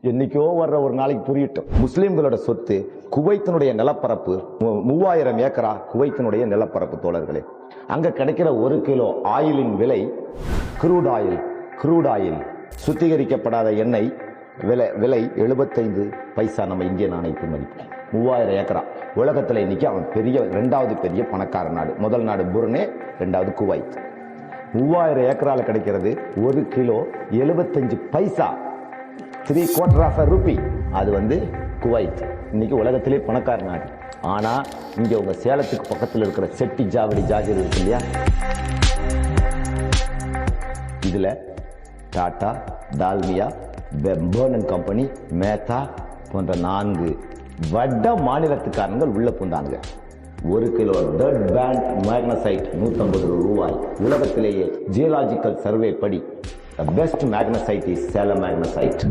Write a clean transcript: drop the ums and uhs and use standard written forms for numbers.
என்னைக்கோ வர்ற ஒரு நாளைக்கு புரியட்டும். முஸ்லிம்களோட சொத்து குவைத்தினுடைய நிலப்பரப்பு 3000 ஏக்கரா குவைத்தினுடைய நிலப்பரப்பு தோழர்களே. அங்க கிடைக்கிற 1 கிலோ ஆயிலின் விலை க்ரூட் ஆயில் சுத்திகரிக்கப்படாத எண்ணெய் விலை 75 பைசா நம்ம இந்திய நாணயத்து மதிப்பு. 3000 ஏக்கரா. உலகத்துல இன்னைக்கு அவன் இரண்டாவது பெரிய பணக்கார நாடு. முதல் நாடு புருனே, இரண்டாவது குவைத். 3000 ஏக்கரால கிடைக்கிறது 1 கிலோ 75 பைசா, 3/4 ரூபி. அது குவைத். இன்னைக்கு உலகத்திலே பணக்கார நாடு. ஆனா இங்க உங்க சேலத்துக்கு பக்கத்தில் இருக்கிற செட்டி ஜாவடி ஜாகிர் இருக்கு இல்லையா, இதுல டாடா, டால்மியா, பெர்னன் கம்பெனி, மேத்தா போன்ற 4 வட மாநிலத்துக்காரங்கள் உள்ள பூந்தாங்க. 1 கிலோ டர்ட் பேண்ட் மேக்னசைட் 150 ரூபாய். உலகத்திலேயே ஜியோலாஜிக்கல் சர்வே படி best magnesite is Salem magnesite.